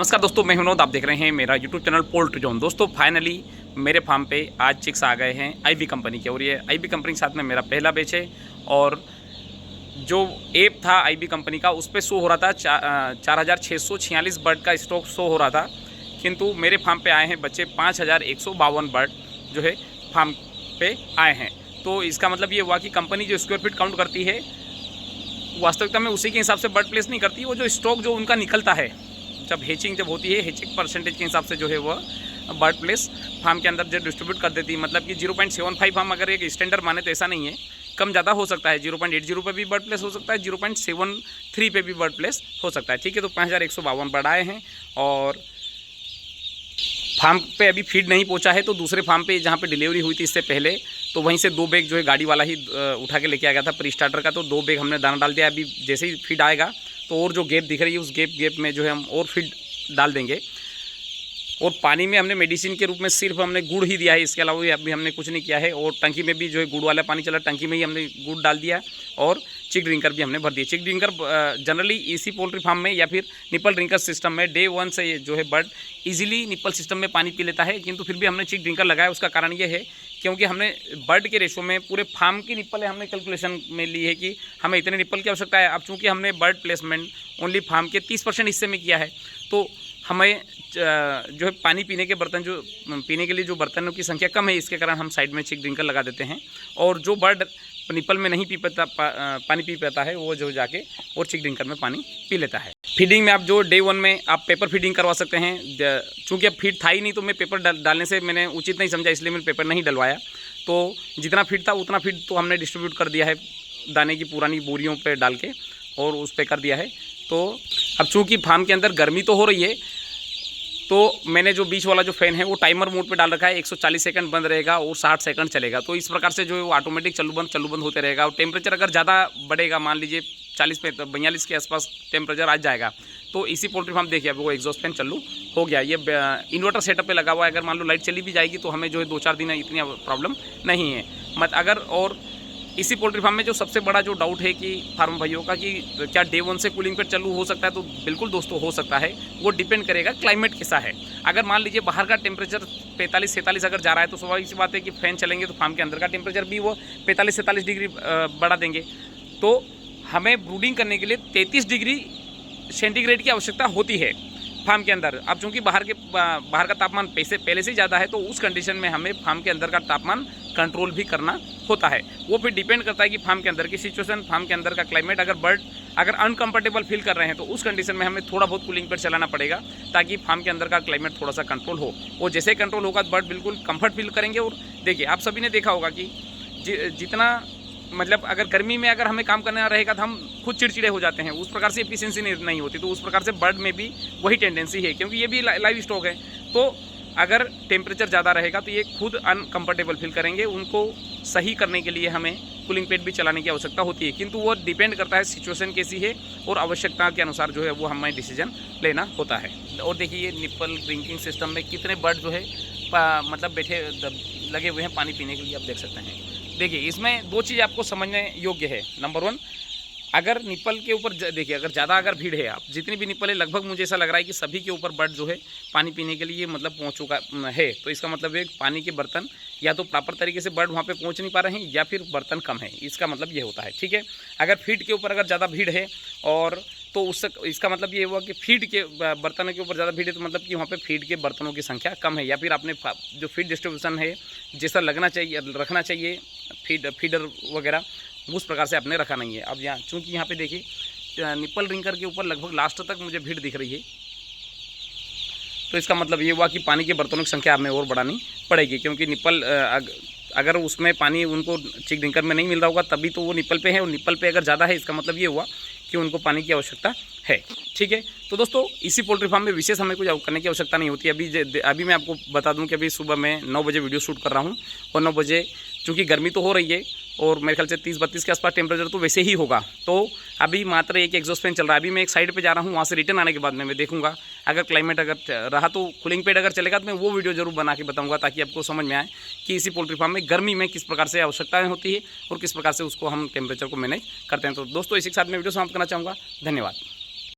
नमस्कार दोस्तों, मैं विनोद। आप देख रहे हैं मेरा यूट्यूब चैनल पोल्ट्री जोन। दोस्तों फाइनली मेरे फार्म पे आज चिक्स आ गए हैं आईबी कंपनी के, और ये आईबी कंपनी के साथ में मेरा पहला बैच है। और जो ऐप था आईबी कंपनी का, उस पर शो हो रहा था 4,646 बर्ड का स्टॉक शो हो रहा था, किंतु मेरे फार्म पे आए हैं बच्चे 5,152 बर्ड जो है फार्म पे आए हैं। तो इसका मतलब ये हुआ कि कंपनी जो स्क्वायर फीट काउंट करती है, वास्तविकता में उसी के हिसाब से बर्ड प्लेस नहीं करती। वो जो स्टॉक जो उनका निकलता है, जब हैचिंग होती है, हैचिंग परसेंटेज के हिसाब से जो है वह बर्ड प्लेस फार्म के अंदर जो डिस्ट्रीब्यूट कर देती है। मतलब कि 0.75 हम अगर एक स्टैंडर्ड माने तो ऐसा नहीं है, कम ज़्यादा हो सकता है। 0.80 पे भी बर्ड प्लेस हो सकता है, 0.73 पे भी बर्ड प्लेस हो सकता है। ठीक है, तो 5,152 बर्ड आए हैं और फार्म पे अभी फीड नहीं पहुंचा है। तो दूसरे फार्म पे जहाँ पे डिलीवरी हुई थी इससे पहले, तो वहीं से 2 बैग जो है गाड़ी वाला ही उठा के लेके आ गया था प्री स्टार्टर का। तो 2 बैग हमने दाना डाल दिया। अभी जैसे ही फीड आएगा तो और जो गैप दिख रही है उस गैप में जो है हम और फीड डाल देंगे। और पानी में हमने मेडिसिन के रूप में सिर्फ हमने गुड़ ही दिया है, इसके अलावा अभी हमने कुछ नहीं किया है। और टंकी में भी जो है गुड़ वाला पानी चला, टंकी में ही हमने गुड़ डाल दिया। और चिक ड्रिंकर भी हमने भर दिया। चिक ड्रिंकर जनरली इसी पोल्ट्री फार्म में या फिर निपल ड्रिंकर सिस्टम में डे 1 से जो है बर्ड इजीली निपल सिस्टम में पानी पी लेता है, किंतु फिर भी हमने चिक ड्रिंकर लगाया। उसका कारण ये है क्योंकि हमने बर्ड के रेशो में पूरे फार्म की निप्पल हमने कैलकुलेशन में ली है कि हमें इतने निप्पल की आवश्यकता है। अब चूँकि हमने बर्ड प्लेसमेंट ओनली फार्म के 30% हिस्से में किया है, तो हमें जो है पानी पीने के बर्तन, जो पीने के लिए जो बर्तनों की संख्या कम है, इसके कारण हम साइड में चिक ड्रिंकर लगा देते हैं। और जो बर्ड निप्पल में नहीं पी पाता पानी पी पाता है, वो जो जाके और चिक ड्रिंकर में पानी पी लेता है। फीडिंग में आप जो डे 1 में आप पेपर फीडिंग करवा सकते हैं। चूँकि अब फीड था ही नहीं, तो मैं पेपर डालने से मैंने उचित नहीं समझा, इसलिए मैंने पेपर नहीं डलवाया। तो जितना फीड था उतना फीड तो हमने डिस्ट्रीब्यूट कर दिया है दाने की पुरानी बोरियों पे डाल के, और उस पर कर दिया है। तो अब चूँकि फार्म के अंदर गर्मी तो हो रही है, तो मैंने जो बीच वाला जो फ़ैन है वो टाइमर मोड पे डाल रखा है। 140 सेकंड बंद रहेगा और 60 सेकंड चलेगा। तो इस प्रकार से जो है वो ऑटोमेटिक चालू बंद होते रहेगा। और टेम्परेचर अगर ज़्यादा बढ़ेगा, मान लीजिए 40 पे 42 के आसपास टेम्परेचर आ जाएगा, तो इसी पोल्ट्री फार्म देखिए अब वो एग्जॉस्ट फैन चालू हो गया। ये इन्वर्टर सेटअप पे लगा हुआ है। अगर मान लो लाइट चली भी जाएगी तो हमें जो है 2-4 दिन इतनी प्रॉब्लम नहीं है। और इसी पोल्ट्री फार्म में जो सबसे बड़ा जो डाउट है कि फार्म भाइयों का कि क्या डे 1 से कूलिंग पेड चालू हो सकता है, तो बिल्कुल दोस्तों हो सकता है। वो डिपेंड करेगा क्लाइमेट कैसा है। अगर मान लीजिए बाहर का टेम्परेचर 45-47 अगर जा रहा है, तो स्वाभाविक सी बात है कि फ़ैन चलेंगे तो फार्म के अंदर का टेम्परेचर भी वो 45-47 डिग्री बढ़ा देंगे। तो हमें ब्रूडिंग करने के लिए 33 डिग्री सेंटीग्रेड की आवश्यकता होती है फार्म के अंदर। अब चूँकि बाहर का तापमान पहले से ज़्यादा है, तो उस कंडीशन में हमें फार्म के अंदर का तापमान कंट्रोल भी करना होता है। वो फिर डिपेंड करता है कि फार्म के अंदर की सिचुएशन, फार्म के अंदर का क्लाइमेट। अगर अनकंफर्टेबल फील कर रहे हैं, तो उस कंडीशन में हमें थोड़ा बहुत कूलिंग पेड चलाना पड़ेगा, ताकि फार्म के अंदर का क्लाइमेट थोड़ा सा कंट्रोल हो। और जैसे कंट्रोल होगा तो बर्ड बिल्कुल कंफर्ट फील करेंगे। और देखिए, आप सभी ने देखा होगा कि जितना मतलब अगर गर्मी में अगर हमें काम करना रहेगा तो हम खुद चिड़चिड़े हो जाते हैं, उस प्रकार से एफिशिएंसी नहीं होती। तो उस प्रकार से बर्ड में भी वही टेंडेंसी है, क्योंकि ये भी लाइव स्टॉक है। तो अगर टेम्परेचर ज़्यादा रहेगा तो ये खुद अनकंफर्टेबल फील करेंगे। उनको सही करने के लिए हमें कूलिंग पेड भी चलाने की आवश्यकता होती है, किंतु वो डिपेंड करता है सिचुएशन कैसी है, और आवश्यकता के अनुसार जो है वो हमें डिसीजन लेना होता है। और देखिए, ये निप्पल ड्रिंकिंग सिस्टम में कितने बर्ड जो है मतलब बैठे लगे हुए हैं पानी पीने के लिए, आप देख सकते हैं। देखिए, इसमें 2 चीज़ आपको समझने योग्य है। नंबर 1, अगर निप्पल के ऊपर देखिए, अगर ज़्यादा भीड़ है, आप जितनी भी निप्पल है, लगभग मुझे ऐसा लग रहा है कि सभी के ऊपर बर्ड जो है पानी पीने के लिए मतलब पहुंच चुका है। तो इसका मतलब है पानी के बर्तन या तो प्रॉपर तरीके से बर्ड वहाँ पे पहुंच नहीं पा रहे हैं, या फिर बर्तन कम है। इसका मतलब ये होता है। ठीक है, अगर फीड के ऊपर अगर ज़्यादा भीड़ है, और तो इसका मतलब ये हुआ कि फीड के बर्तनों के ऊपर ज़्यादा भीड़ है, तो मतलब कि वहाँ पे फीड के बर्तनों की संख्या कम है, या फिर आपने जो फीड डिस्ट्रीब्यूशन है जैसा रखना चाहिए फीडर वगैरह, उस प्रकार से आपने रखा नहीं है। अब यहाँ चूँकि यहाँ पे देखिए निप्पल ड्रिंकर के ऊपर लगभग लास्ट तक मुझे भीड़ दिख रही है, तो इसका मतलब ये हुआ कि पानी के बर्तनों की संख्या हमें और बढ़ानी पड़ेगी, क्योंकि निप्पल अगर उसमें पानी उनको चिक ड्रिंकर में नहीं मिल रहा होगा तभी तो वो निप्पल पे है, और निप्पल पे अगर ज़्यादा है, इसका मतलब ये हुआ कि उनको पानी की आवश्यकता है। ठीक है, तो दोस्तों इसी पोल्ट्री फार्म में विशेष हमें कुछ करने की आवश्यकता नहीं होती। अभी मैं आपको बता दूं कि अभी सुबह मैं 9 बजे वीडियो शूट कर रहा हूं, और 9 बजे चूँकि गर्मी तो हो रही है, और मेरे ख्याल से 30-32 के आसपास टेम्परेचर तो वैसे ही होगा। तो अभी मात्र एक एग्जॉस्ट फैन चल रहा है। अभी मैं एक साइड पे जा रहा हूँ, वहाँ से रिटर्न आने के बाद में मैं देखूंगा अगर क्लाइमेट अगर रहा तो कूलिंग पेड अगर चलेगा तो मैं वो वीडियो जरूर बना के बताऊंगा, ताकि आपको समझ में आए कि इसी पोल्ट्री फार्म में गर्मी में किस प्रकार से आवश्यकताएं होती है और किस प्रकार से उसको हम टेम्परेचर को मैनेज करते हैं। तो दोस्तों इसी के साथ मैं वीडियो समाप्त करना चाहूँगा। धन्यवाद।